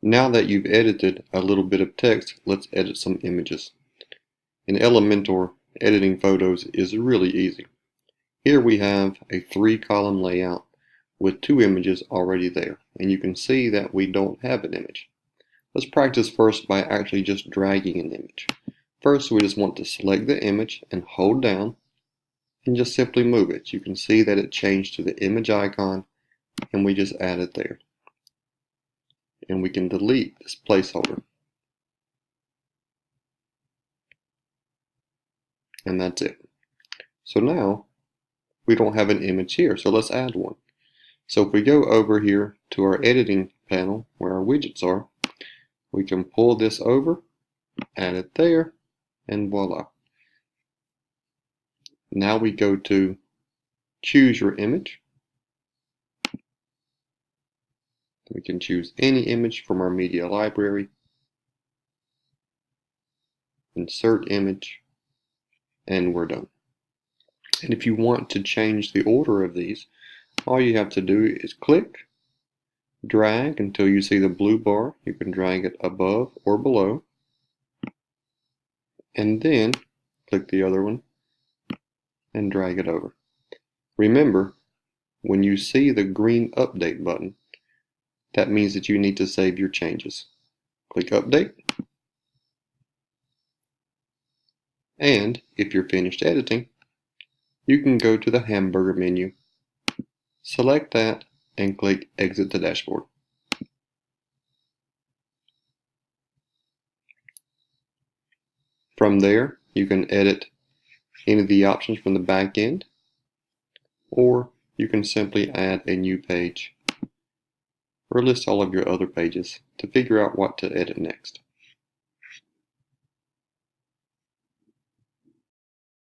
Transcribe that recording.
Now that you've edited a little bit of text, let's edit some images. In Elementor, editing photos is really easy. Here we have a 3-column layout with 2 images already there, and you can see that we don't have an image. Let's practice first by actually just dragging an image. First, we just want to select the image and hold down and just simply move it. You can see that it changed to the image icon, and we just add it there. And we can delete this placeholder. And that's it. So now we don't have an image here, so let's add one. So if we go over here to our editing panel where our widgets are, we can pull this over, add it there, and voila. Now we go to choose your image. We can choose any image from our media library, insert image, and we're done. And if you want to change the order of these, all you have to do is click, drag until you see the blue bar. You can drag it above or below, and then click the other one and drag it over. Remember, when you see the green update button, that means that you need to save your changes. Click update, and if you're finished editing, you can go to the hamburger menu, select that, and click exit to dashboard. From there, you can edit any of the options from the back end, or you can simply add a new page or list all of your other pages to figure out what to edit next.